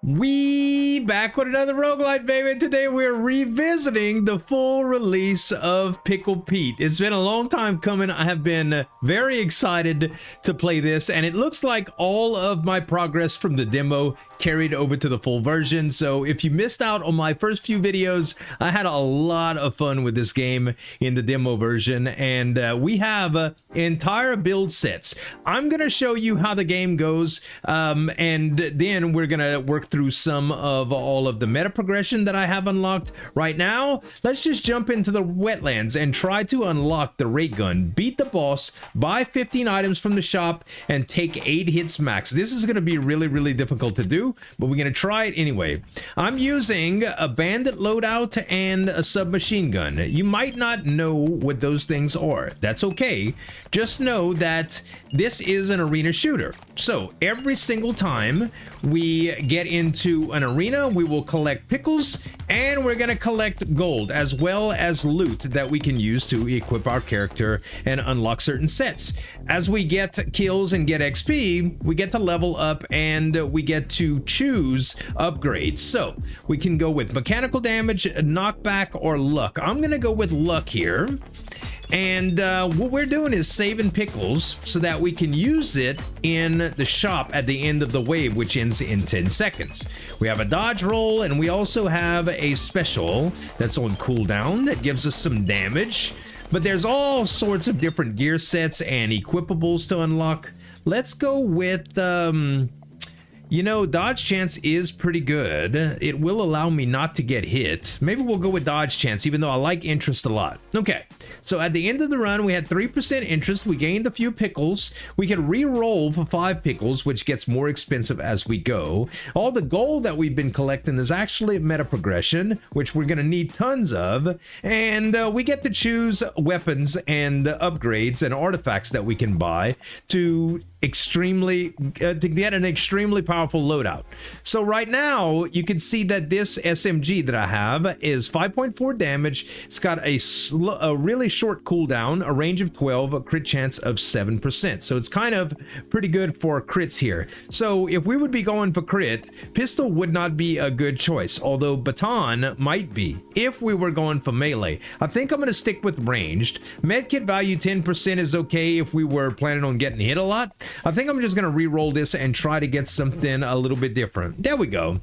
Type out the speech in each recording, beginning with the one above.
We back with another roguelite, baby. Today we're revisiting the full release of Pickle Pete. It's been a long time coming. I have been very excited to play this, and it looks like all of my progress from the demo carried over to the full version. So if you missed out on my first few videos, I had a lot of fun with this game in the demo version, and we have entire build sets. I'm gonna show you how the game goes, and then we're gonna work through some of all of the meta progression that I have unlocked. Right now, let's just jump into the Wetlands and try to unlock the Raygun, beat the boss, buy 15 items from the shop, and take 8 hits max. This is gonna be really difficult to do, but we're gonna try it anyway. I'm using a bandit loadout and a submachine gun. You might not know what those things are. That's okay. Just know that this is an arena shooter. So every single time we get into an arena, we will collect pickles, and we're gonna collect gold as well as loot that we can use to equip our character and unlock certain sets. As we get kills and get XP, we get to level up and we get to choose upgrades. So we can go with mechanical damage, knockback, or luck. I'm gonna go with luck here. And what we're doing is saving pickles so that we can use it in the shop at the end of the wave, which ends in 10 seconds. We have a dodge roll, and we also have a special that's on cooldown that gives us some damage. But there's all sorts of different gear sets and equipables to unlock. Let's go with you know, dodge chance is pretty good. It will allow me not to get hit. Maybe we'll go with dodge chance, even though I like interest a lot. Okay, so at the end of the run, we had 3% interest. We gained a few pickles. We can re-roll for 5 pickles, which gets more expensive as we go. All the gold that we've been collecting is actually meta progression, which we're gonna need tons of. And we get to choose weapons and upgrades and artifacts that we can buy to get an extremely powerful loadout. So right now you can see that this SMG that I have is 5.4 damage. It's got a really short cooldown, a range of 12, a crit chance of 7%. So it's kind of pretty good for crits here. So if we would be going for crit, pistol would not be a good choice, although baton might be if we were going for melee. I think I'm going to stick with ranged. Medkit value 10% is okay if we were planning on getting hit a lot. I think I'm just gonna re-roll this and try to get something a little bit different. There we go.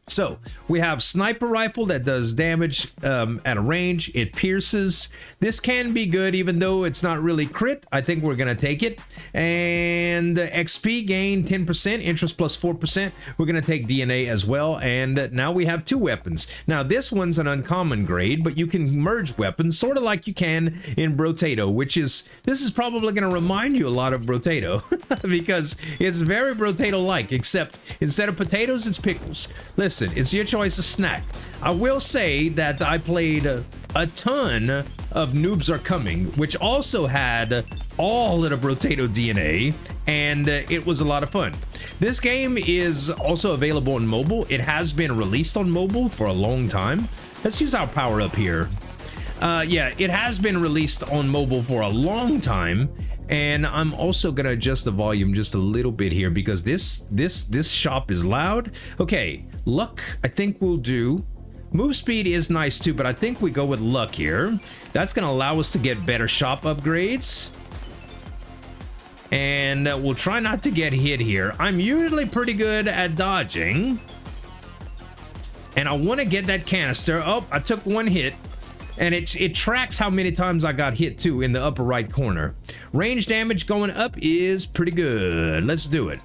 So we have sniper rifle that does damage at a range. It pierces. This can be good even though it's not really crit. I think we're gonna take it. And XP gain 10%, interest plus 4%. We're gonna take DNA as well. And now we have 2 weapons. Now this one's an uncommon grade, but you can merge weapons sort of like you can in Brotato, which is, this is probably gonna remind you a lot of Brotato because it's very Brotato-like, except instead of potatoes, it's pickles. Listen, it's your choice of snack. I will say that I played a ton of Noobs Are Coming, which also had all of the Brotato DNA, and it was a lot of fun. This game is also available on mobile. It has been released on mobile for a long time. Let's use our power up here. Yeah, it has been released on mobile for a long time. And I'm also gonna adjust the volume just a little bit here because this shop is loud. Okay, luck I think we'll do. Move speed is nice too, but I think we go with luck here. That's gonna allow us to get better shop upgrades. And we'll try not to get hit here. I'm usually pretty good at dodging. And I wanna get that canister. Oh, I took 1 hit. And it tracks how many times I got hit too in the upper right corner. Range damage going up is pretty good. Let's do it.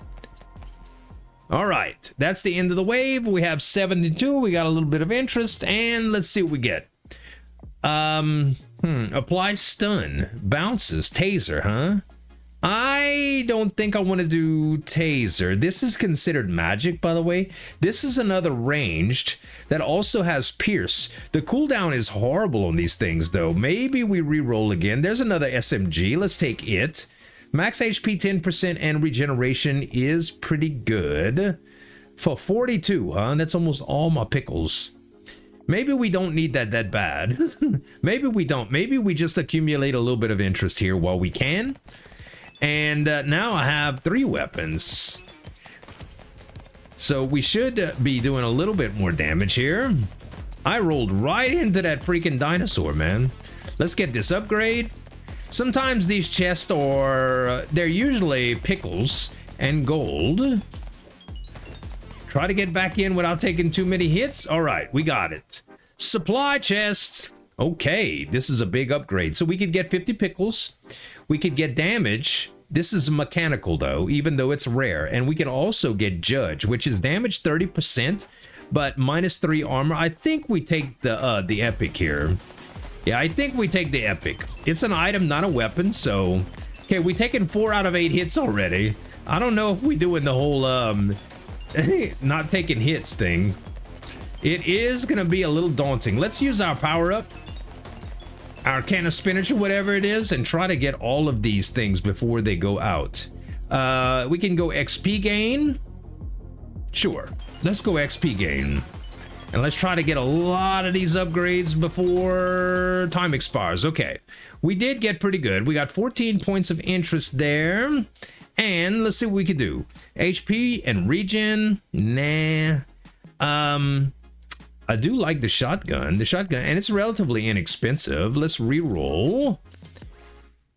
All right, that's the end of the wave. We have 72. We got a little bit of interest, and let's see what we get. Apply stun, bounces, taser, huh? I don't think I want to do taser. This is considered magic, by the way. This is another ranged that also has pierce. The cooldown is horrible on these things, though. Maybe we re-roll again. There's another SMG. Let's take it. Max HP 10% and regeneration is pretty good. For 42, huh? That's almost all my pickles. Maybe we don't need that bad. Maybe we don't. Maybe we just accumulate a little bit of interest here while we can. And now I have 3 weapons. So we should be doing a little bit more damage here. I rolled right into that freaking dinosaur, man. Let's get this upgrade. Sometimes these chests are, they're usually pickles and gold. Try to get back in without taking too many hits. All right, we got it. Supply chests. Okay, this is a big upgrade. So we could get 50 pickles. We could get damage. This is mechanical though, even though it's rare. And we can also get judge, which is damage 30%, but -3 armor. I think we take the epic here. Yeah, I think we take the epic. It's an item, not a weapon, so... Okay, we taken 4 out of 8 hits already. I don't know if we doing the whole, not taking hits thing. It is gonna be a little daunting. Let's use our power-up, our can of spinach or whatever it is, and try to get all of these things before they go out. We can go XP gain. Sure, let's go XP gain. And let's try to get a lot of these upgrades before time expires. Okay, we did get pretty good. We got 14 points of interest there. And let's see what we could do. HP and regen, nah. I do like the shotgun, and it's relatively inexpensive. Let's re-roll.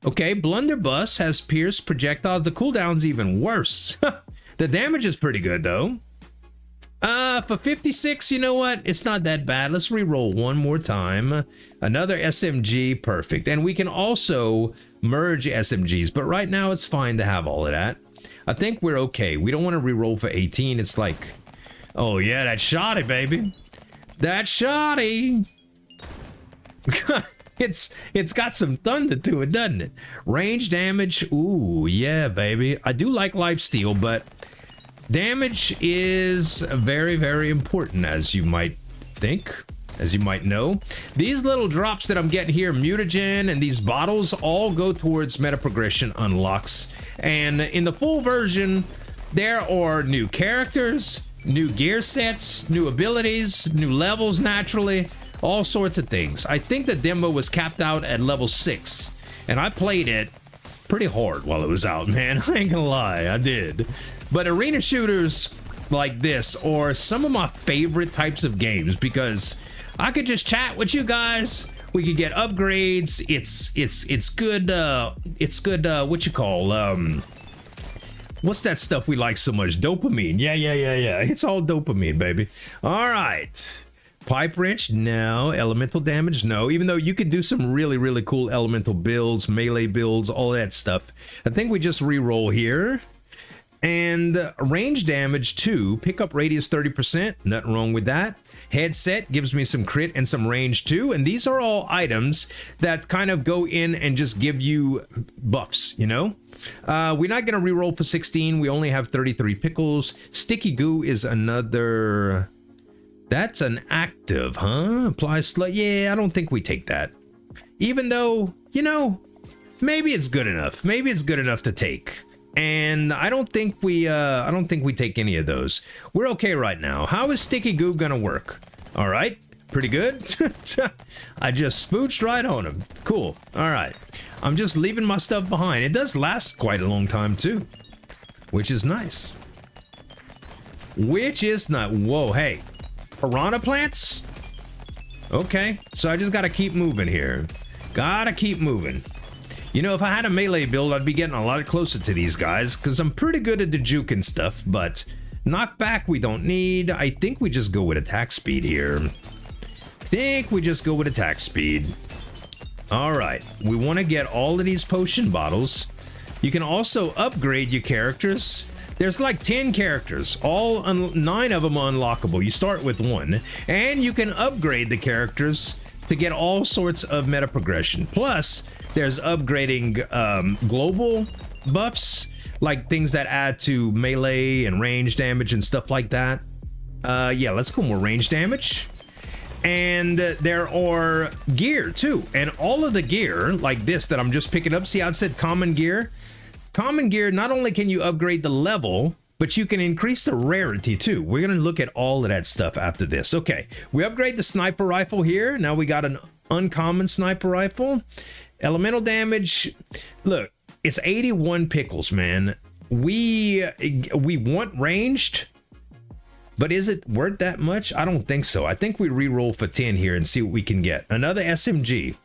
Okay, blunderbuss has pierced projectiles. The cooldown's even worse. The damage is pretty good though. For 56, you know what? It's not that bad. Let's re-roll one more time. Another SMG, perfect. And we can also merge SMGs, but right now it's fine to have all of that. I think we're okay. We don't want to re-roll for 18. It's like, oh yeah, that shotty, baby. That shotty. It's got some thunder to it, doesn't it? Range damage. Ooh, yeah, baby. I do like lifesteal, but damage is very, very important, as you might think, as you might know. These little drops that I'm getting here, mutagen and these bottles, all go towards meta progression unlocks. And in the full version, there are new characters, new gear sets, new abilities, new levels naturally, all sorts of things. I think the demo was capped out at level 6, and I played it pretty hard while it was out, man. I ain't gonna lie, I did. But arena shooters like this are some of my favorite types of games because I could just chat with you guys. We could get upgrades. It's good. It's good. What you call what's that stuff we like so much? Dopamine. Yeah. It's all dopamine, baby. All right. Pipe wrench, no. Elemental damage, no. Even though you could do some really, really cool elemental builds, melee builds, all that stuff. I think we just re-roll here. And range damage too. Pickup radius 30%. Nothing wrong with that. Headset gives me some crit and some range too. And these are all items that kind of go in and just give you buffs, you know? We're not going to reroll for 16. We only have 33 pickles. Sticky goo is another... That's an active, huh? Apply slow. Yeah, I don't think we take that. Even though, you know, maybe it's good enough. Maybe it's good enough to take. And I don't think we take any of those. We're okay right now. How is sticky goo gonna work? All right, pretty good. I just spooched right on him. Cool. All right, I'm just leaving my stuff behind. It does last quite a long time too, which is nice. Which is not. Whoa, hey, piranha plants. Okay, so I just gotta keep moving here. Gotta keep moving. You know, if I had a melee build, I'd be getting a lot closer to these guys, because I'm pretty good at the juke and stuff, but knockback we don't need. I think we just go with attack speed here. Alright, we want to get all of these potion bottles. You can also upgrade your characters. There's like 10 characters, 9 of them are unlockable. You start with 1, and you can upgrade the characters to get all sorts of meta progression. Plus, there's upgrading global buffs, like things that add to melee and range damage and stuff like that. Yeah, let's go more range damage. And there are gear too. And all of the gear, like this that I'm just picking up, see how it said common gear? Common gear, not only can you upgrade the level, but you can increase the rarity too. We're gonna look at all of that stuff after this. Okay, we upgrade the sniper rifle here. Now we got an uncommon sniper rifle. Elemental damage, look, it's 81 pickles, man. We want ranged. But is it worth that much? I don't think so. I think we re-roll for 10 here and see what we can get. Another SMG.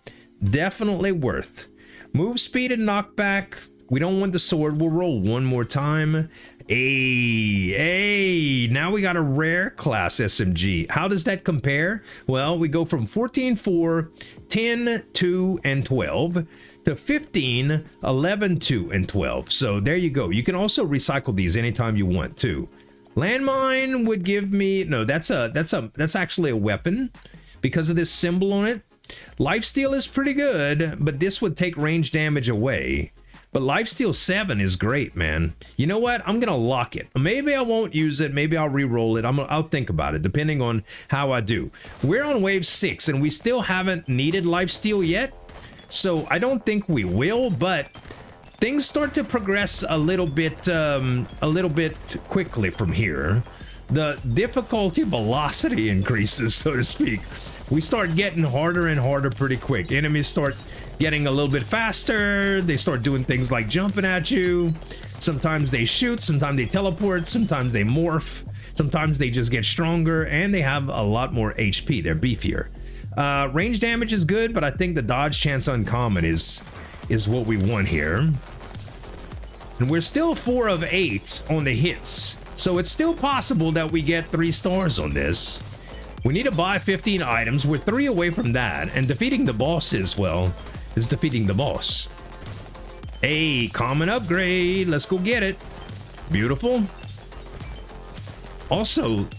Definitely worth. Move speed and knockback. We don't want the sword. We'll roll one more time. Hey, now we got a rare class SMG. How does that compare? Well, we go from 14, 4, 10, 2, and 12 to 15, 11, 2, and 12. So there you go. You can also recycle these anytime you want to. Landmine would give me, no, that's actually a weapon because of this symbol on it. Lifesteal is pretty good, but this would take range damage away. But Lifesteal 7 is great, man. You know what? I'm gonna lock it. Maybe I won't use it. Maybe I'll re-roll it. I'll think about it, depending on how I do. We're on wave 6, and we still haven't needed Lifesteal yet. So I don't think we will, but things start to progress a little bit quickly from here. The difficulty velocity increases, so to speak. We start getting harder and harder pretty quick. Enemies start getting a little bit faster. They start doing things like jumping at you. Sometimes they shoot, sometimes they teleport, sometimes they morph, sometimes they just get stronger, and they have a lot more HP. They're beefier. Range damage is good, but I think the dodge chance uncommon is what we want here. And we're still 4 of 8 on the hits, so it's still possible that we get 3 stars on this. We need to buy 15 items. We're 3 away from that, and defeating the boss is, well, is defeating the boss. Hey, common upgrade. Let's go get it. Beautiful. Also,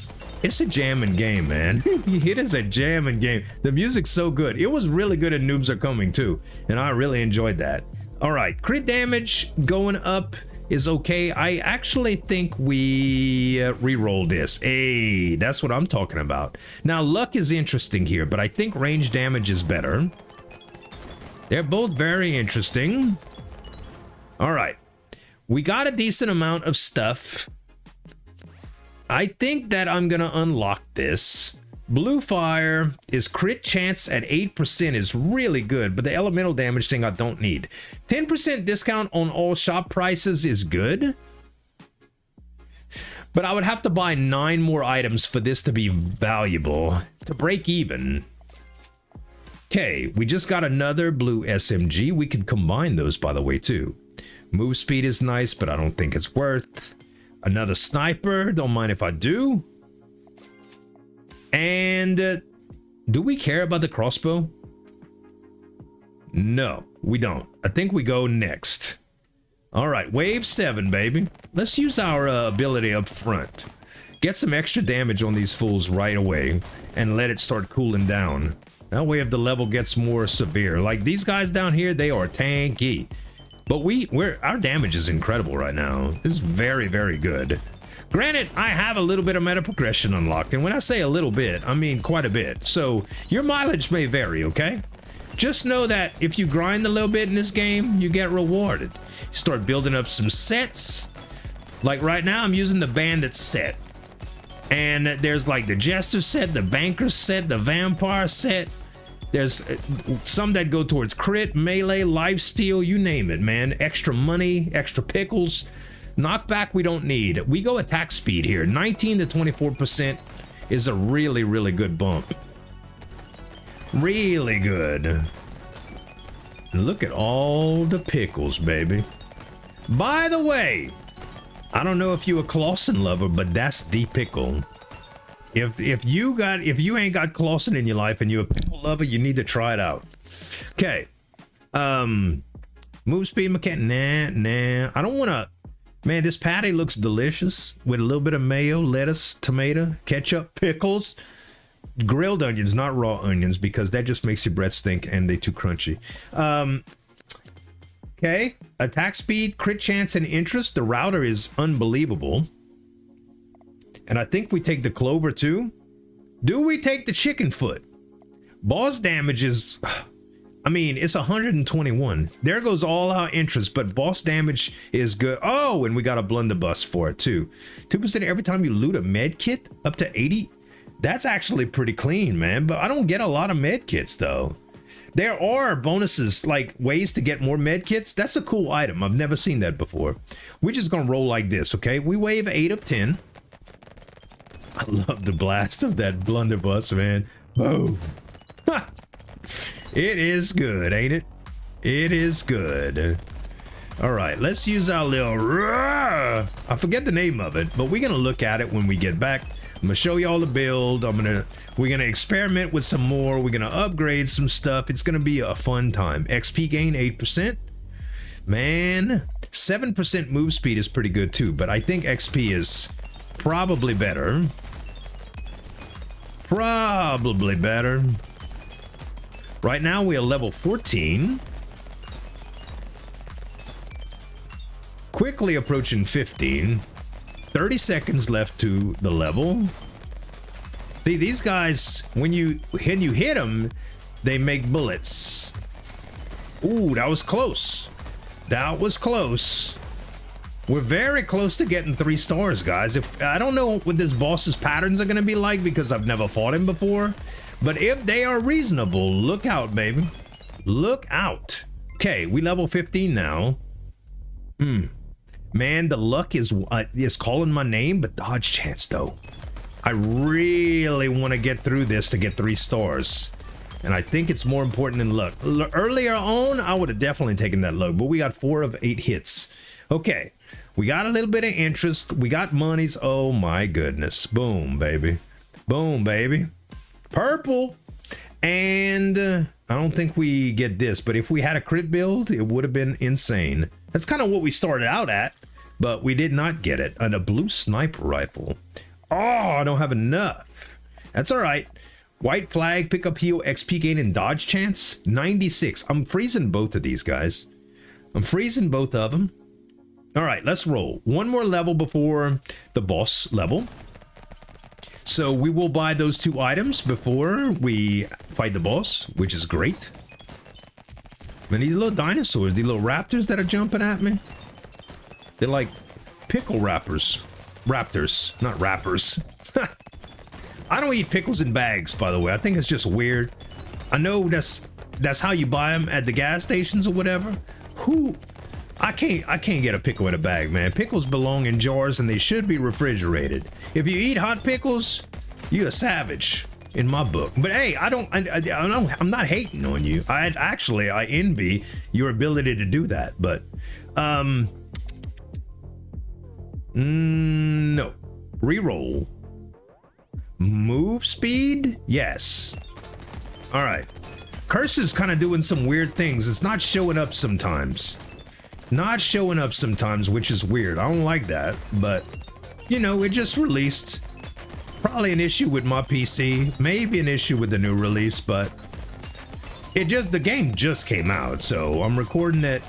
it's a jamming game, man. It is a jamming game. The music's so good. It was really good in Noobs Are Coming too, and I really enjoyed that. All right, crit damage going up is okay. I actually think we re-roll this. Hey, that's what I'm talking about. Now, luck is interesting here, but I think range damage is better. They're both very interesting. All right, we got a decent amount of stuff. I think that I'm gonna unlock this. Blue fire is crit chance at 8% is really good, but the elemental damage thing I don't need. 10% discount on all shop prices is good, but I would have to buy 9 more items for this to be valuable to break even. Okay, we just got another blue SMG. We could combine those, by the way, too. Move speed is nice, but I don't think it's worth. Another sniper, don't mind if I do. And do we care about the crossbow? No, we don't. I think we go next. All right, wave 7, baby. Let's use our ability up front. Get some extra damage on these fools right away and let it start cooling down. That way if the level gets more severe. Like these guys down here, they are tanky. But our damage is incredible right now. This is very, very good. Granted, I have a little bit of meta progression unlocked, and when I say a little bit, I mean quite a bit. So your mileage may vary, okay? Just know that if you grind a little bit in this game, you get rewarded. You start building up some sets. Like right now, I'm using the bandit set. And there's like the jester set, the banker set, the vampire set. There's some that go towards crit, melee, lifesteal, you name it, man. Extra money, extra pickles. Knockback we don't need. We go attack speed here. 19 to 24% is a really, really good bump. Really good. And look at all the pickles, baby. By the way, I don't know if you a Clawson lover, but that's the pickle. If you ain't got Clawson in your life and you're a pickle lover, you need to try it out. Okay. Move speed mechanic. Nah. I don't want to. Man, this patty looks delicious with a little bit of mayo, lettuce, tomato, ketchup, pickles, grilled onions, not raw onions, because that just makes your breath stink and they're too crunchy. Okay, attack speed, crit chance, and interest. The router is unbelievable. And I think we take the clover too. Do we take the chicken foot? Boss damage is, I mean, it's 121. There goes all our interest, but boss damage is good. Oh, and we got a blunderbuss for it too. 2% every time you loot a med kit, up to 80. That's actually pretty clean, man. But I don't get a lot of med kits though. There are bonuses, like ways to get more med kits. That's a cool item. I've never seen that before. We're just gonna roll like this, okay? We wave 8 of 10. I love the blast of that blunderbuss, man. Boom. It is good, ain't it? It is good. All right, let's use our little... I forget the name of it, but we're going to look at it when we get back. I'm going to show you all the build. We're going to experiment with some more. We're going to upgrade some stuff. It's going to be a fun time. XP gain 8%. Man, 7% move speed is pretty good too, but I think XP is probably better. Probably better. Right now we are level 14. Quickly approaching 15. 30 seconds left to the level. See, these guys, when you hit them, they make bullets. Ooh, that was close. That was close. We're very close to getting 3 stars, guys. If I don't know what this boss's patterns are going to be like because I've never fought him before. But if they are reasonable, look out, baby. Look out. Okay, we level 15 now. Man, the luck is calling my name, but dodge chance, though. I really want to get through this to get 3 stars. And I think it's more important than luck. Earlier on, I would have definitely taken that luck, but we got 4 of 8 hits. Okay, we got a little bit of interest. We got monies. Oh, my goodness. Boom, baby. Boom, baby. Purple. And I don't think we get this, but if we had a crit build, it would have been insane. That's kind of what we started out at, but we did not get it. And a blue sniper rifle. Oh, I don't have enough. That's all right. White flag, pick up heal, XP gain, and dodge chance. 96. I'm freezing both of these guys. I'm freezing both of them. All right, let's roll. One more level before the boss level. So we will buy those 2 items before we fight the boss, which is great. Man, these little dinosaurs, these little raptors that are jumping at me. They're like pickle wrappers. Raptors, not rappers. I don't eat pickles in bags, by the way. I think it's just weird. I know that's how you buy them at the gas stations or whatever. I can't get a pickle in a bag, man. Pickles belong in jars and they should be refrigerated. If you eat hot pickles, you're a savage in my book. But hey, I'm not hating on you. I envy your ability to do that. But no. Reroll. Move speed? Yes. All right. Curse is kind of doing some weird things. It's not showing up sometimes. Not showing up sometimes, which is weird. I don't like that, but you know, it just released. Probably an issue with my PC, maybe an issue with the new release, but the game just came out, so I'm recording it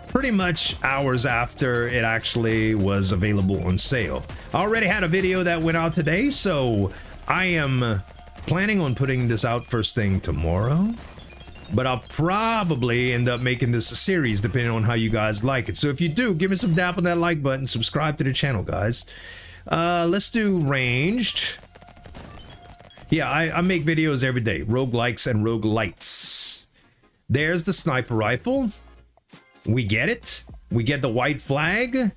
pretty much hours after it actually was available on sale. I already had a video that went out today, so I am planning on putting this out first thing tomorrow. But I'll probably end up making this a series depending on how you guys like it. So if you do, give me some dap on that like button, subscribe to the channel, guys. Let's do ranged. Yeah, I make videos every day. Roguelikes and roguelites. There's the sniper rifle. We get it. We get the white flag.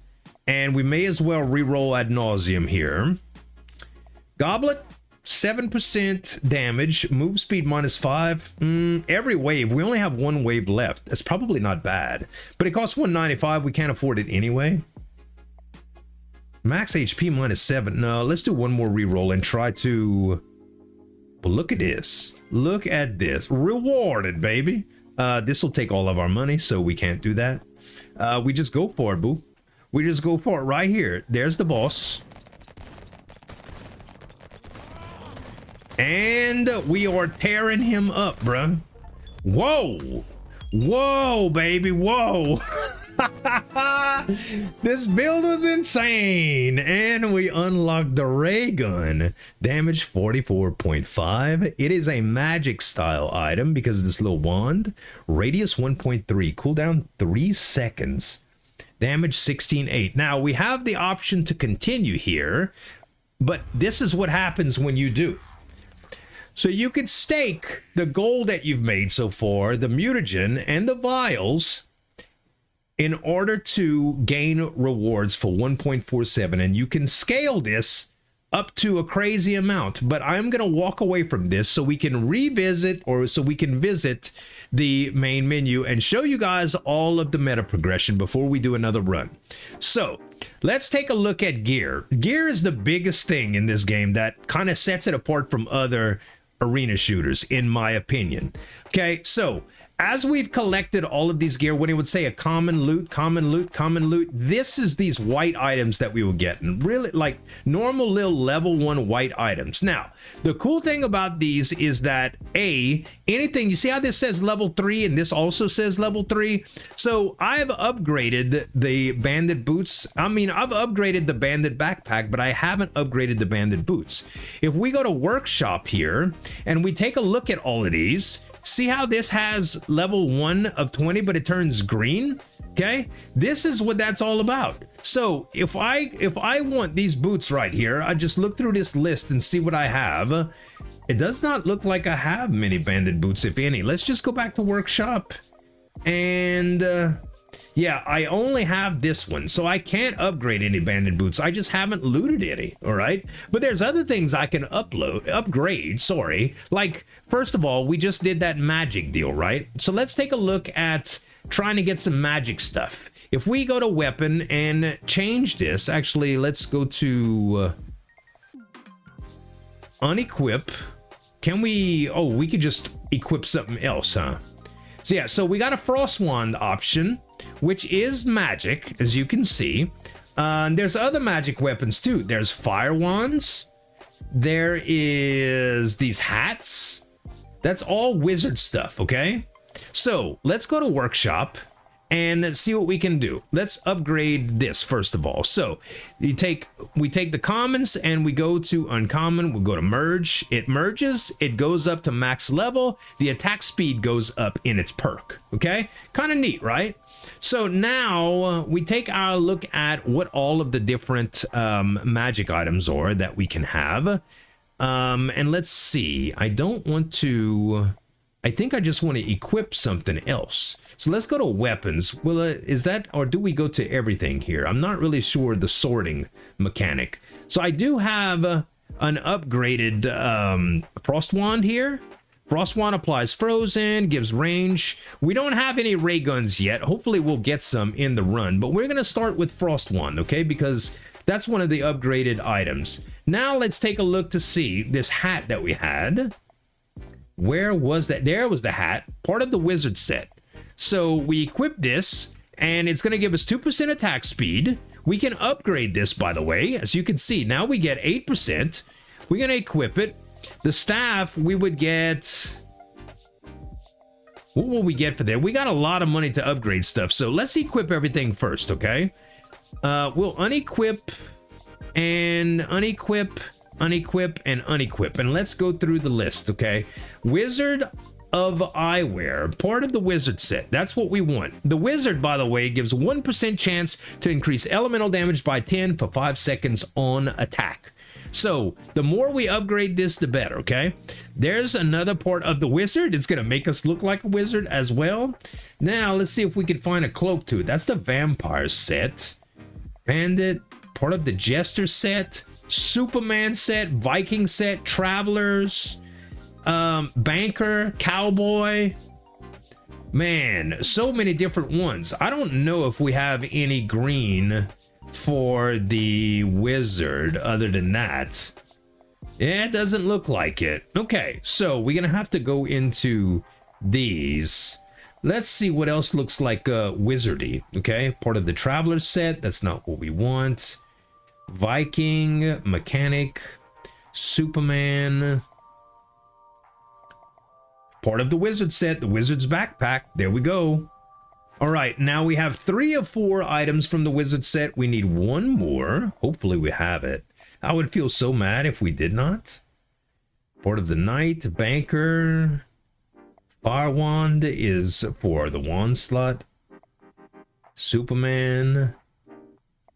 And we may as well reroll ad nauseum here. Goblet. 7% damage, move speed -5. Every wave, we only have 1 wave left. That's probably not bad, but it costs 195. We can't afford it anyway. Max HP -7. No, let's do one more reroll and try to. Well, look at this. Look at this. Rewarded, baby. This will take all of our money, so we can't do that. We just go for it, boo. We just go for it right here. There's the boss. And we are tearing him up, bruh. Whoa. Whoa, baby. Whoa. This build was insane. And we unlocked the Raygun. Damage 44.5. It is a magic style item because of this little wand. Radius 1.3. Cooldown 3 seconds. Damage 16.8. Now, we have the option to continue here. But this is what happens when you do. So you can stake the gold that you've made so far, the mutagen and the vials, in order to gain rewards for 1.47. And you can scale this up to a crazy amount, but I'm going to walk away from this so we can revisit, or so we can visit the main menu and show you guys all of the meta progression before we do another run. So let's take a look at gear. Gear is the biggest thing in this game that kind of sets it apart from other arena shooters, in my opinion. Okay, so as we've collected all of these gear, when it would say a common loot, this is these white items that we will get, and really like normal little level 1 white items. Now, the cool thing about these is that anything, you see how this says level 3 and this also says level 3? So I've upgraded the bandit boots. I mean, I've upgraded the bandit backpack, but I haven't upgraded the bandit boots. If we go to workshop here and we take a look at all of these, see how this has level 1 of 20, but it turns green? Okay, this is what that's all about. So if I want these boots right here, I just look through this list and see what I have. It does not look like I have many bandit boots, if any. Let's just go back to workshop. And yeah, I only have this one, so I can't upgrade any bandit boots. I just haven't looted any, all right? But there's other things I can upgrade, sorry. Like, first of all, we just did that magic deal, right? So let's take a look at trying to get some magic stuff. If we go to weapon and change this, actually, let's go to unequip. Can we, oh, we could just equip something else, huh? So yeah, so we got a frost wand option, which is magic, as you can see. There's other magic weapons too. There's fire wands. There is these hats. That's all wizard stuff, okay? So let's go to workshop and see what we can do. Let's upgrade this first of all. So we take the commons and we go to uncommon. We'll go to merge. It merges. It goes up to max level. The attack speed goes up in its perk. Okay, kind of neat, right? So now we take our look at what all of the different magic items are that we can have. And let's see. I don't want to. I think I just want to equip something else. So let's go to weapons. Well, is that, or do we go to everything here? I'm not really sure the sorting mechanic. So I do have an upgraded frost wand here. Frost wand applies frozen, gives range. We don't have any ray guns yet. Hopefully we'll get some in the run, but we're going to start with frost wand, okay? Because that's one of the upgraded items. Now let's take a look to see this hat that we had. Where was that? There was the hat, part of the wizard set. So we equip this, and it's going to give us 2% attack speed. We can upgrade this, by the way. As you can see, now we get 8%. We're going to equip it. The staff, we would get... What will we get for that? We got a lot of money to upgrade stuff, so let's equip everything first, okay? We'll unequip, and unequip, unequip, and unequip. And let's go through the list, okay? Wizard of Eyewear, part of the wizard set. That's what we want. The wizard, by the way, gives 1% chance to increase elemental damage by 10 for 5 seconds on attack. So the more we upgrade this, the better, okay? There's another part of the wizard. It's gonna make us look like a wizard as well. Now let's see if we can find a cloak to it. That's the vampire set. Bandit, part of the jester set, Superman set, Viking set, travelers, banker, cowboy. Man, so many different ones. I don't know if we have any green for the wizard other than that. Yeah, it doesn't look like it. Okay, so we're gonna have to go into these. Let's see what else looks like wizardy. Okay, part of the traveler set. That's not what we want. Viking, mechanic, Superman, part of the wizard set, the wizard's backpack. There we go. All right, now we have 3 of 4 items from the wizard set. We need 1 more. Hopefully we have it. I would feel so mad if we did not. Part of the knight, banker, fire wand is for the wand slot. Superman.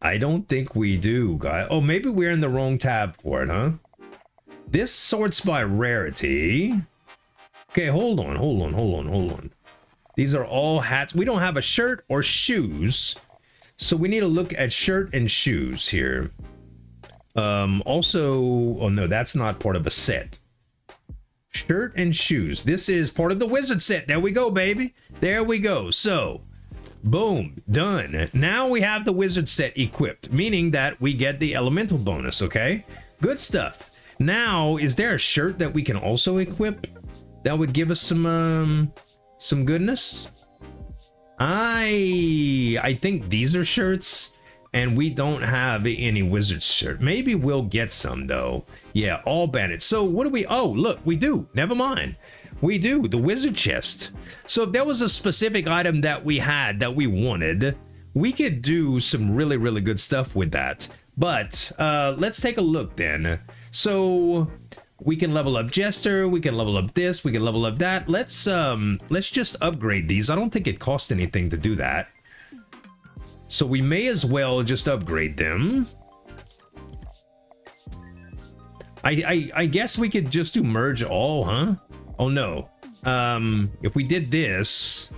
I don't think we do, guys. Oh, maybe we're in the wrong tab for it, huh? This sorts by rarity. Okay, hold on. These are all hats. We don't have a shirt or shoes. So we need to look at shirt and shoes here. Also, oh no, that's not part of a set. Shirt and shoes. This is part of the wizard set. There we go, baby. There we go. So, boom, done. Now we have the wizard set equipped, meaning that we get the elemental bonus, okay? Good stuff. Now, is there a shirt that we can also equip that would give us some goodness? I think these are shirts, and we don't have any wizard shirt. Maybe we'll get some though. Yeah, all bandits. So what do we, oh look, we do, never mind. We do, the wizard chest. So if there was a specific item that we had that we wanted, we could do some really, really good stuff with that. But let's take a look then. So we can level up Jester, we can level up this, we can level up that. Let's just upgrade these. I don't think it costs anything to do that. So we may as well just upgrade them. I guess we could just do merge all, huh? Oh no. If we did this,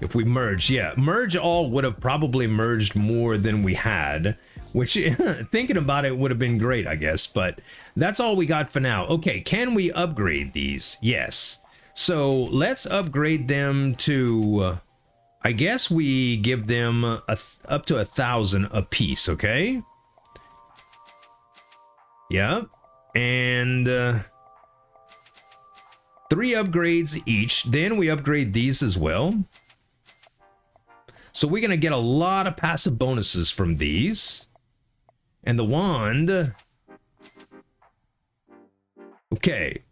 if we merge, yeah, merge all would have probably merged more than we had, which thinking about it would have been great, I guess, but that's all we got for now. Okay, can we upgrade these? Yes. So let's upgrade them to, I guess we give them up to 1,000 a piece, okay? Yeah, and 3 upgrades each. Then we upgrade these as well. So we're gonna get a lot of passive bonuses from these. And the wand. Okay.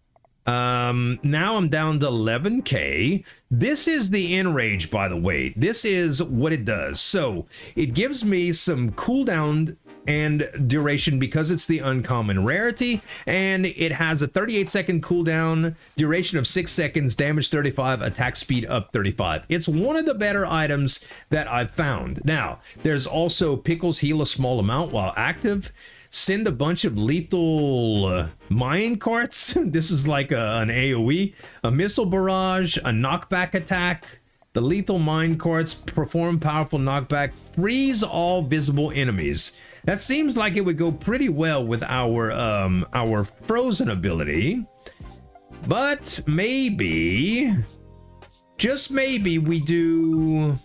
Now I'm down to 11k. This is the enrage, by the way. This is what it does. So it gives me some cooldown and duration because it's the uncommon rarity, and it has a 38-second cooldown, duration of 6 seconds, damage 35, attack speed up 35. It's one of the better items that I've found. Now, there's also Pickles heal a small amount while active. Send a bunch of lethal mine carts. This is like an AoE. A missile barrage, a knockback attack. The lethal mine carts perform powerful knockback, freeze all visible enemies. That seems like it would go pretty well with our frozen ability. But maybe, just maybe we do...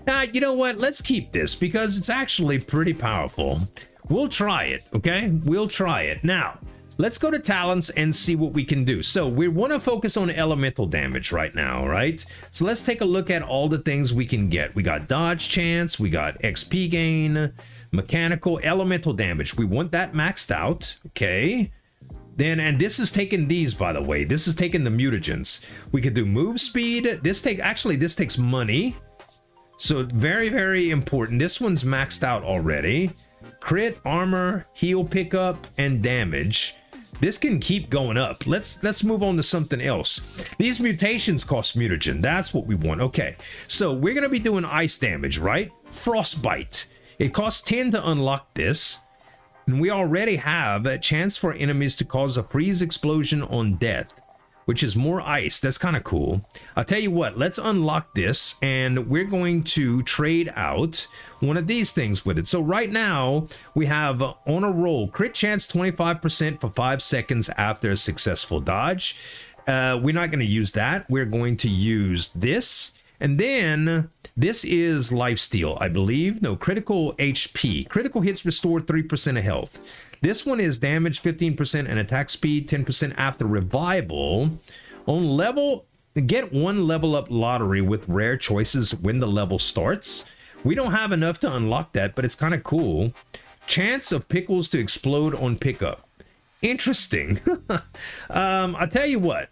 Nah, you know what? Let's keep this because it's actually pretty powerful. We'll try it, okay? We'll try it. Now, let's go to talents and see what we can do. So we want to focus on elemental damage right now, right? So let's take a look at all the things we can get. We got dodge chance, we got XP gain, mechanical, elemental damage. We want that maxed out, okay? Then, and this is taking these, by the way. This is taking the mutagens. We could do move speed. This takes money. So very, very important. This one's maxed out already. Crit, armor, heal pickup, and damage. This can keep going up. Let's move on to something else. These mutations cost mutagen. That's what we want. Okay, so we're gonna be doing ice damage, right? Frostbite. It costs 10 to unlock this. And we already have a chance for enemies to cause a freeze explosion on death, which is more ice. That's kind of cool. I'll tell you what, let's unlock this and we're going to trade out one of these things with it. So right now we have on a roll, crit chance 25% for 5 seconds after a successful dodge. We're not going to use that. We're going to use this. And then this is lifesteal, I believe. No, critical HP. Critical hits restore 3% of health. This one is damage 15% and attack speed 10% after revival. On level, get 1 level up lottery with rare choices when the level starts. We don't have enough to unlock that, but it's kind of cool. Chance of pickles to explode on pickup. Interesting. I'll tell you what.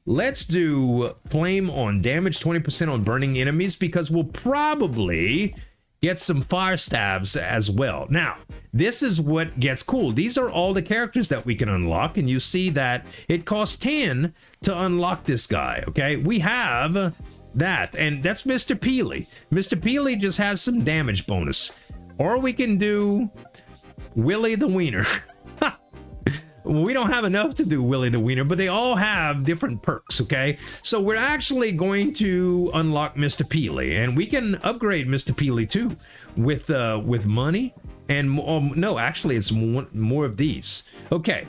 Let's do flame on damage 20% on burning enemies because we'll probably get some fire stabs as well. Now, this is what gets cool. These are all the characters that we can unlock, and you see that it costs 10 to unlock this guy, okay? We have that, and that's Mr. Peely. Mr. Peely just has some damage bonus. Or we can do Willy the Wiener. We don't have enough to do Willy the Wiener, but they all have different perks, okay? So we're actually going to unlock Mr. Peely, and we can upgrade Mr. Peely too with money And no, actually it's more of these. Okay,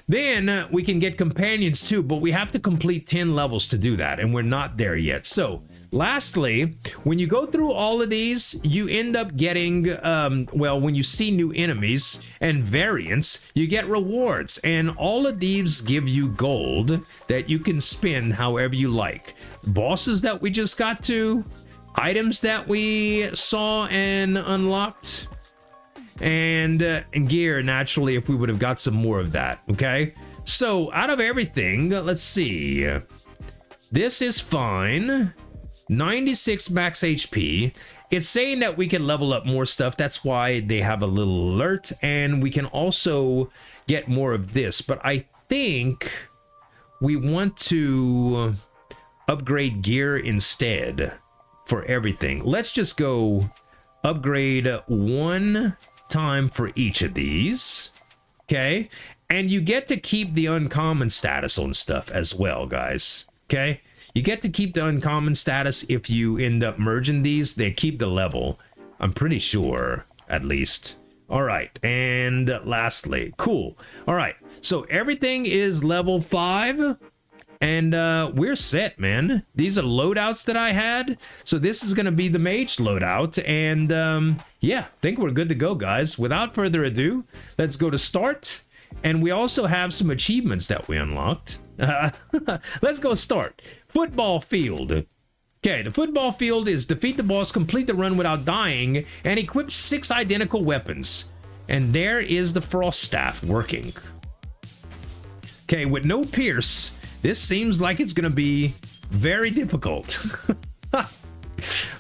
then we can get companions too, but we have to complete 10 levels to do that, and we're not there yet. So lastly, when you go through all of these, you end up getting, well, when you see new enemies and variants, you get rewards. And all of these give you gold that you can spend however you like. Bosses that we just got to, items that we saw and unlocked, and gear, naturally, if we would have got some more of that, okay? So out of everything, let's see. This is fine. 96 max HP. It's saying that we can level up more stuff. That's why they have a little alert, and we can also get more of this. But I think we want to upgrade gear instead for everything. Let's just go upgrade one time for each of these, okay? And you get to keep the uncommon status on stuff as well, guys, okay? You get to keep the uncommon status if you end up merging these. They keep the level, I'm pretty sure, at least. All right, and lastly, cool. All right, so everything is level 5, and we're set, man. These are loadouts that I had, so this is gonna be the mage loadout, and yeah, I think we're good to go, guys. Without further ado, let's go to start, and we also have some achievements that we unlocked. Let's go start. Football field. Okay, the football field is defeat the boss, complete the run without dying, and equip 6 identical weapons. And there is the frost staff working. Okay, with no pierce, this seems like it's gonna be very difficult.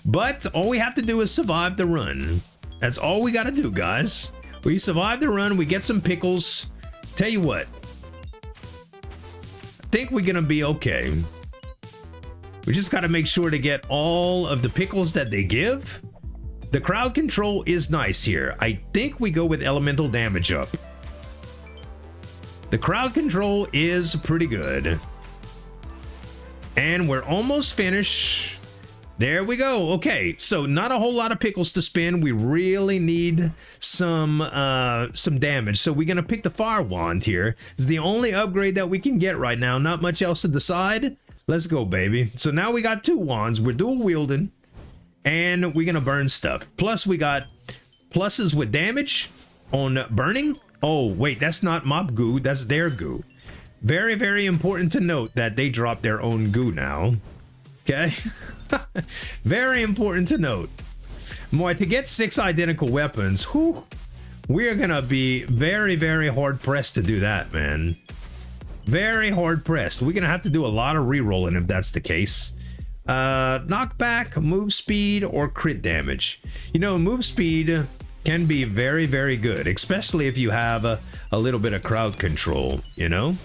But all we have to do is survive the run. That's all we gotta do, guys. We survive the run, we get some pickles. Tell you what, I think we're gonna be okay. We just gotta make sure to get all of the pickles that they give. The crowd control is nice here. I think we go with elemental damage up. The crowd control is pretty good. And we're almost finished. There we go. Okay, so not a whole lot of pickles to spend. We really need some damage. So we're gonna pick the fire wand here. It's the only upgrade that we can get right now. Not much else to decide. Let's go, baby. So now we got 2 wands. We're dual wielding, and we're gonna burn stuff. Plus we got pluses with damage on burning. Oh wait, that's not mob goo, that's their goo. Very, very important to note that they drop their own goo now. Okay. Very important to note. Boy, to get 6 identical weapons, whew, we're gonna be very, very hard pressed to do that, man. Very hard pressed. We're gonna have to do a lot of re-rolling if that's the case. Knockback, move speed, or crit damage. You know, move speed can be very, very good, especially if you have a little bit of crowd control, you know?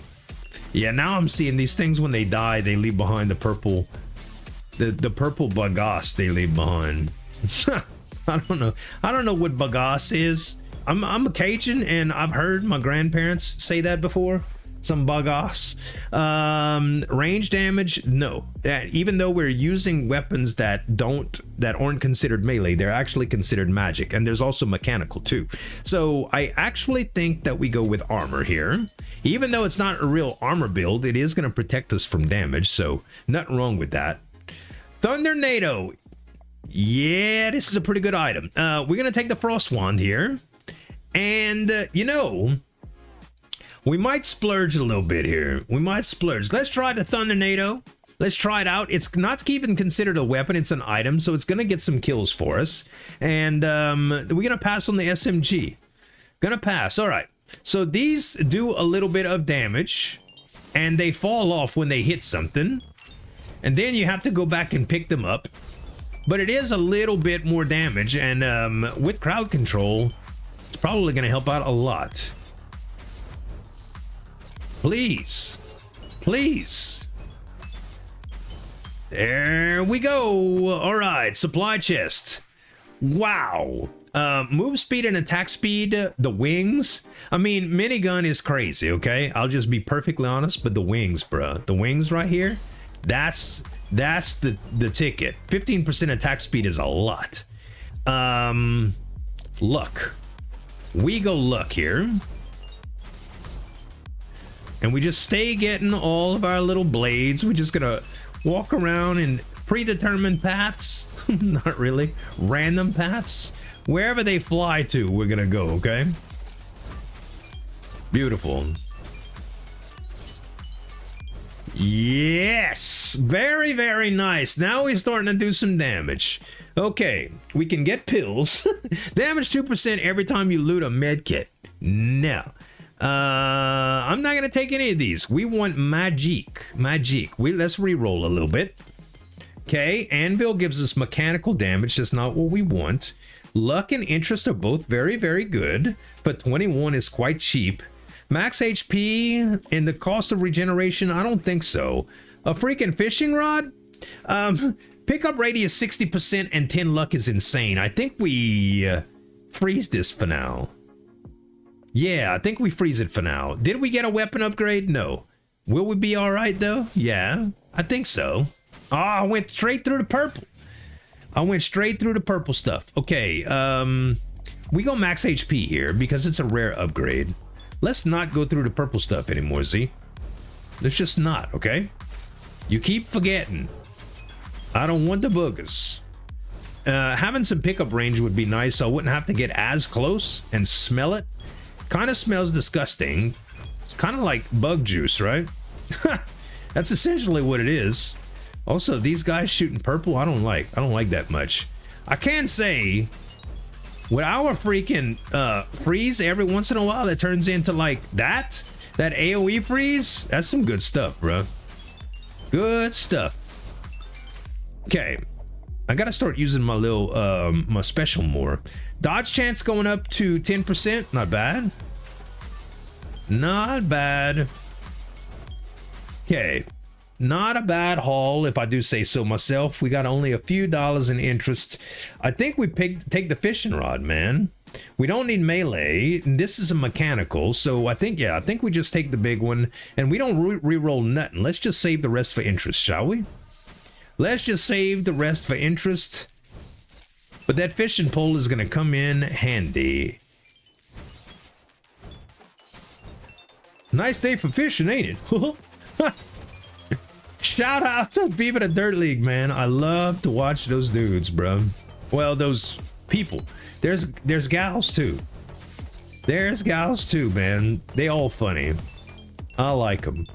Yeah, now I'm seeing these things when they die, they leave behind the purple, the purple bagasse they leave behind. I don't know what bagasse is. I'm a Cajun, and I've heard my grandparents say that before. Some bagasse. Range damage, no. Even though we're using weapons that aren't considered melee, they're actually considered magic, and there's also mechanical too. So I actually think that we go with armor here. Even though it's not a real armor build, it is going to protect us from damage, so nothing wrong with that. Thundernado. Yeah, this is a pretty good item. We're going to take the frost wand here, and you know, we might splurge a little bit here. We might splurge. Let's try the Thundernado. Let's try it out. It's not even considered a weapon. It's an item, so it's going to get some kills for us. And we're going to pass on the SMG. Gonna pass. All right. So these do a little bit of damage, and they fall off when they hit something. And then you have to go back and pick them up. But it is a little bit more damage, and with crowd control, it's probably going to help out a lot. Please. Please. There we go. All right, supply chest. Wow. Move speed and attack speed, the wings. I mean, minigun is crazy, okay? I'll just be perfectly honest, but the wings, bruh. The wings right here, that's the ticket. 15% attack speed is a lot. Luck. we go luck here. And we just stay getting all of our little blades. We're just gonna walk around in predetermined paths. Not really. Random paths. Wherever they fly to, we're gonna go, okay? Beautiful. Yes! Very, very nice. Now we're starting to do some damage. Okay, we can get pills. Damage 2% every time you loot a med kit. No. I'm not gonna take any of these. We want magic. Let's re-roll a little bit. Okay, anvil gives us mechanical damage. That's not what we want. Luck and interest are both very, very good, but 21 is quite cheap. Max HP and the cost of regeneration, I don't think so. A freaking fishing rod? Pickup radius 60% and 10 luck is insane. I think we freeze this for now. Yeah, I think we freeze it for now. Did we get a weapon upgrade? No. Will we be all right though? Yeah, I think so. Oh, I went straight through the purple. I went straight through the purple stuff. Okay, we go max HP here because it's a rare upgrade. Let's not go through the purple stuff anymore, Z. Let's just not, okay? You keep forgetting. I don't want the boogers. Having some pickup range would be nice so I wouldn't have to get as close and smell it. Kind of smells disgusting. It's kind of like bug juice, right? That's essentially what it is. Also, these guys shooting purple, I don't like that much. I can say, with our freaking freeze every once in a while that turns into like that AoE freeze, that's some good stuff, bro. Good stuff. Okay, I gotta start using my little my special more. Dodge chance going up to 10%. Not bad. Not bad. Okay. Not a bad haul, if I do say so myself. We got only a few dollars in interest. I think we take the fishing rod, man. We don't need melee. This is a mechanical, so I think we just take the big one, and we don't re-roll nothing. Let's just save the rest for interest, shall we? Let's just save the rest for interest. But that fishing pole is gonna come in handy. Nice day for fishing, ain't it? Shout out to Viva the Dirt League, man. I love to watch those dudes, bro. Well, those people. There's gals too. There's gals too, man. They all funny. I like them.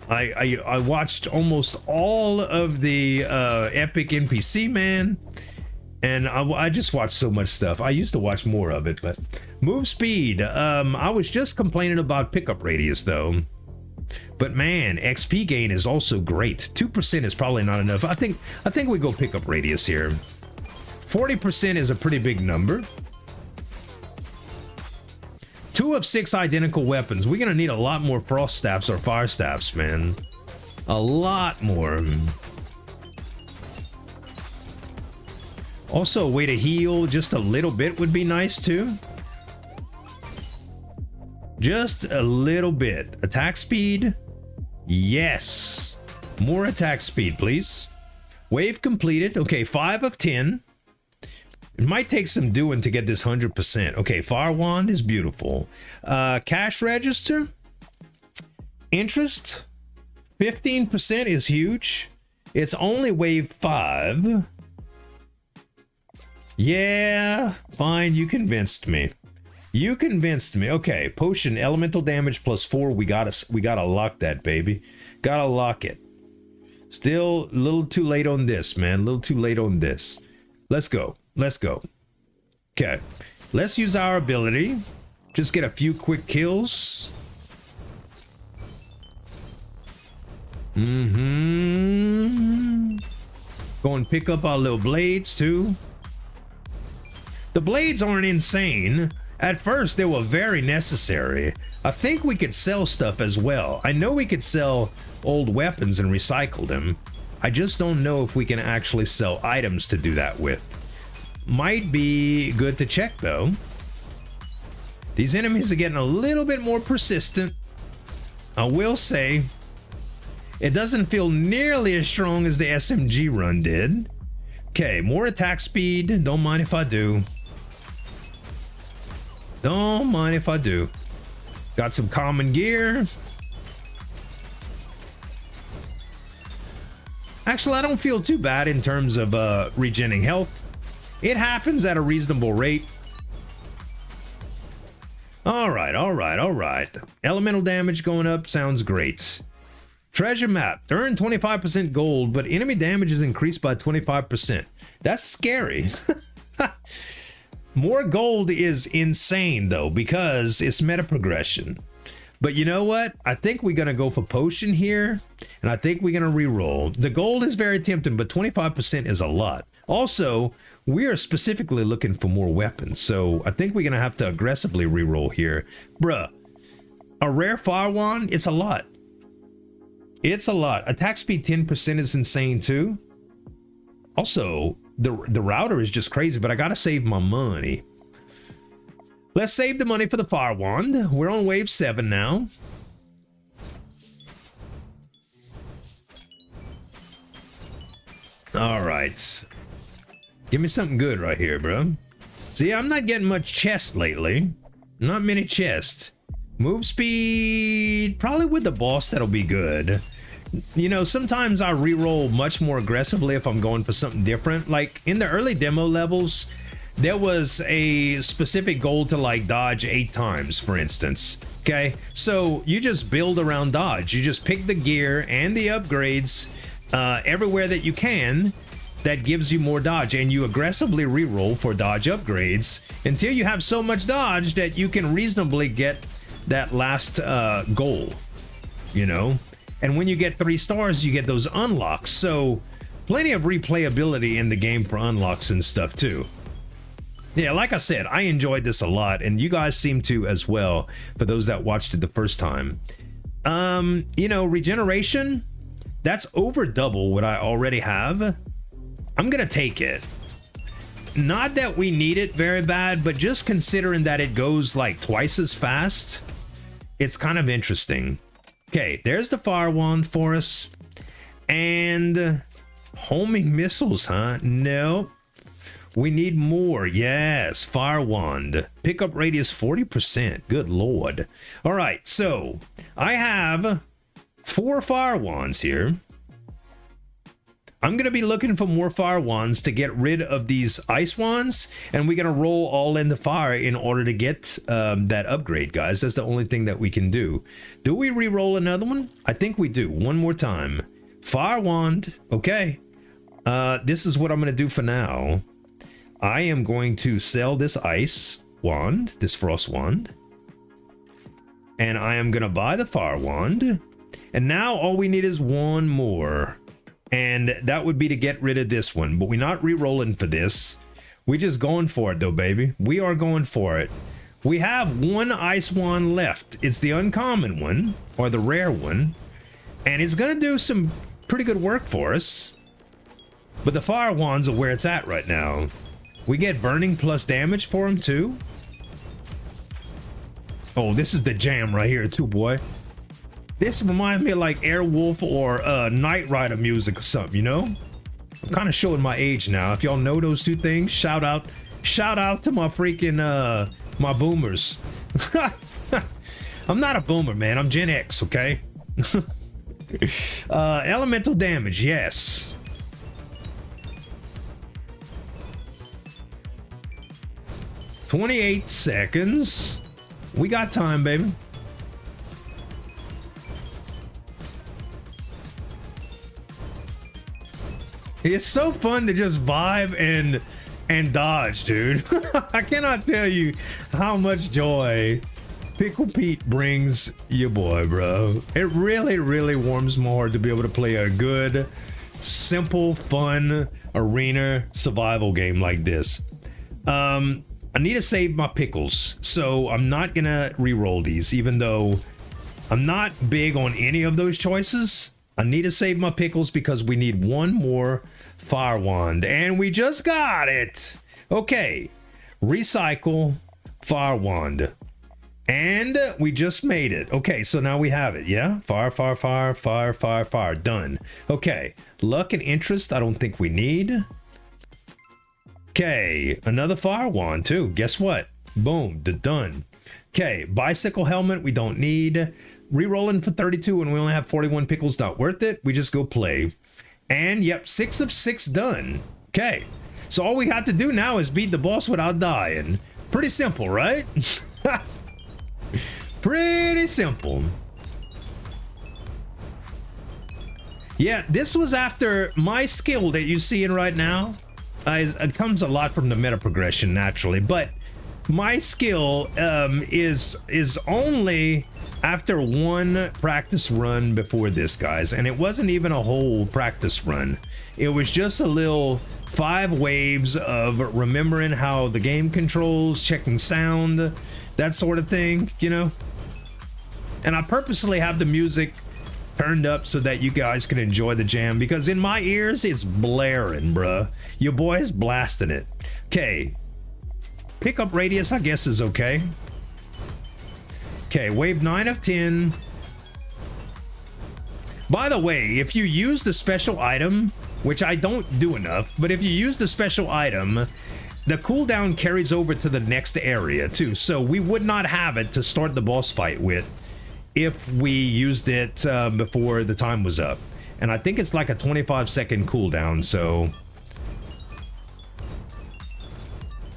I watched almost all of the epic NPC, man. And I just watched so much stuff. I used to watch more of it, but move speed. I was just complaining about pickup radius though. But man, XP gain is also great. 2% is probably not enough. I think we go pickup radius here. 40% is a pretty big number. 2 of 6 identical weapons. We're gonna need a lot more frost staffs or fire staffs, man. A lot more. Also, a way to heal just a little bit would be nice too. Just a little bit. Attack speed. Yes. More attack speed, please. Wave completed. Okay, 5 of 10. It might take some doing to get this 100%. Okay, fire wand is beautiful. Cash register. Interest. 15% is huge. It's only wave 5. Yeah, fine. You convinced me. You convinced me. Okay, potion, elemental damage plus 4. We gotta lock that, baby. Gotta lock it. Still a little too late on this, man. A little too late on this. Let's go. Let's go. Okay, let's use our ability. Just get a few quick kills. Go and pick up our little blades too. The blades aren't insane. At first, they were very necessary. I think we could sell stuff as well. I know we could sell old weapons and recycle them. I just don't know if we can actually sell items to do that with. Might be good to check though. These enemies are getting a little bit more persistent. I will say, it doesn't feel nearly as strong as the SMG run did. Okay, more attack speed. Don't mind if I do. Don't mind if I do. Got some common gear. Actually, I don't feel too bad in terms of regenerating health. It happens at a reasonable rate. All right. Elemental damage going up sounds great. Treasure map. Earn 25% gold, but enemy damage is increased by 25%. That's scary. More gold is insane, though, because it's meta progression. But you know what? I think we're going to go for potion here, and I think we're going to reroll. The gold is very tempting, but 25% is a lot. Also, we are specifically looking for more weapons, so I think we're going to have to aggressively reroll here. Bruh, a rare fire wand, it's a lot. It's a lot. Attack speed 10% is insane too. Also, the router is just crazy, but I got to save my money. Let's save the money for the fire wand. We're on wave 7 now. All right. Give me something good right here, bro. See, I'm not getting much chest lately. Not many chests. Move speed, probably with the boss, that'll be good. You know, sometimes I reroll much more aggressively if I'm going for something different. Like in the early demo levels, there was a specific goal to like dodge 8 times, for instance. Okay, so you just build around dodge. You just pick the gear and the upgrades everywhere that you can. That gives you more dodge, and you aggressively reroll for dodge upgrades until you have so much dodge that you can reasonably get that last goal, you know. And when you get 3 stars, you get those unlocks. So plenty of replayability in the game for unlocks and stuff too. Yeah, like I said, I enjoyed this a lot, and you guys seem to as well, for those that watched it the first time. You know, regeneration, that's over double what I already have. I'm gonna take it. Not that we need it very bad, but just considering that it goes like twice as fast, it's kind of interesting. Okay, there's the fire wand for us. And homing missiles, huh? No. We need more. Yes, fire wand. Pickup radius 40%. Good lord. All right, so I have 4 fire wands here. I'm going to be looking for more fire wands to get rid of these ice wands, and we're going to roll all in the fire in order to get that upgrade, guys. That's the only thing that we can do. Do we re-roll another one? I think we do. One more time. Fire wand. Okay. This is what I'm going to do for now. I am going to sell this ice wand, this frost wand, and I am going to buy the fire wand. And now all we need is one more. And that would be to get rid of this one, but we're not re-rolling for this. We're just going for it though, baby. We are going for it. We have one ice wand left. It's the uncommon one, or the rare one, and it's gonna do some pretty good work for us. But the fire wands are where it's at right now. We get burning plus damage for them too. Oh, this is the jam right here too, boy. This reminds me of like Airwolf or Knight Rider music or something, you know? I'm kind of showing my age now. If y'all know those two things, shout out to my freaking my boomers. I'm not a boomer, man. I'm Gen X, okay? Elemental damage, yes. "28 seconds. We got time, baby. It's so fun to just vibe and dodge, dude. I cannot tell you how much joy Pickle Pete brings your boy, bro. It really, really warms my heart to be able to play a good, simple, fun arena survival game like this. I need to save my pickles, so I'm not gonna re-roll these, even though I'm not big on any of those choices. I need to save my pickles because we need one more fire wand, and we just got it. Okay, recycle fire wand, and we just made it. Okay, so now we have it. Yeah, fire, fire, fire, fire, fire, fire. Done. Okay, luck and interest I don't think we need. Okay, another fire wand too. Guess what? Boom, done. Okay, bicycle helmet we don't need. Rerolling for 32 and we only have 41 pickles, not worth it. We just go play. And yep, 6 of 6 done. Okay, so all we have to do now is beat the boss without dying. Pretty simple, right? Pretty simple. Yeah, this was after my skill that you're seeing right now. It comes a lot from the meta progression naturally, but my skill is only after one practice run before this, guys, and it wasn't even a whole practice run. It was just a little 5 waves of remembering how the game controls, checking sound, that sort of thing, you know. And I purposely have the music turned up so that you guys can enjoy the jam, because in my ears it's blaring, bruh. Your boy is blasting it. Okay, pickup radius I guess is okay. Okay, wave 9 of 10. By the way, if you use the special item, which I don't do enough, but if you use the special item, the cooldown carries over to the next area too, so we would not have it to start the boss fight with if we used it before the time was up. And I think it's like a 25-second cooldown, so...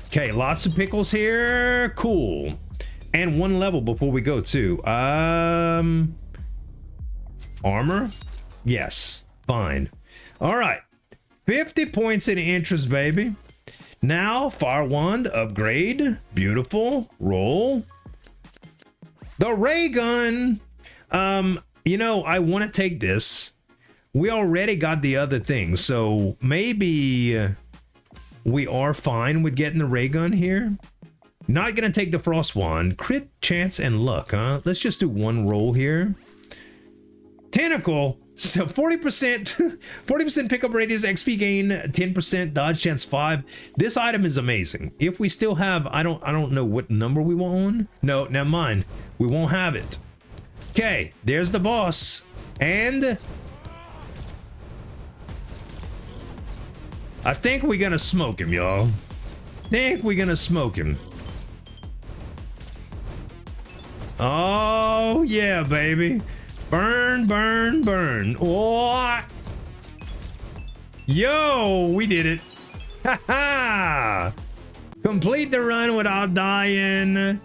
Okay, lots of pickles here. Cool. And 1 level before we go too. Armor? Yes, fine. All right, 50 points in interest, baby. Now, Fire Wand upgrade. Beautiful. Roll. The Raygun. You know, I want to take this. We already got the other thing, so maybe we are fine with getting the Raygun here. Not gonna take the Frost Wand. Crit, chance, and luck, huh? Let's just do 1 roll here. Tentacle. So 40%, 40% pickup radius, XP gain, 10%, dodge chance 5. This item is amazing. If we still have, I don't know what number we want on. No, never mind. We won't have it. Okay, there's the boss. And I think we're gonna smoke him, y'all. Think we're gonna smoke him. Oh yeah, baby. Burn, burn, burn. Oh. Yo, we did it. Ha ha. Complete the run without dying.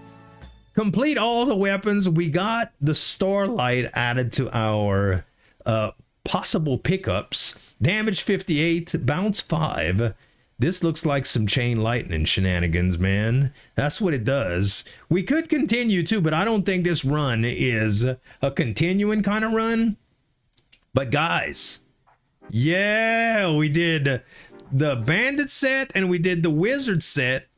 Complete all the weapons. We got the Starlight added to our possible pickups. Damage 58, bounce 5. This looks like some chain lightning shenanigans, man. That's what it does. We could continue too, but I don't think this run is a continuing kind of run. But guys, yeah, we did the bandit set and we did the wizard set.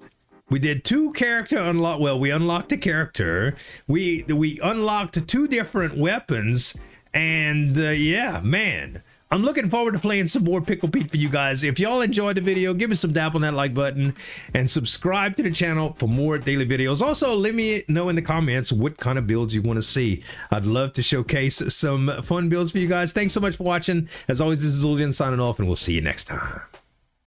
We did 2 character unlock. Well, we unlocked a character. We unlocked 2 different weapons, and yeah, man. I'm looking forward to playing some more Pickle Pete for you guys. If y'all enjoyed the video, give me some dap on that like button and subscribe to the channel for more daily videos. Also, let me know in the comments what kind of builds you want to see. I'd love to showcase some fun builds for you guys. Thanks so much for watching. As always, this is Julian signing off, and we'll see you next time.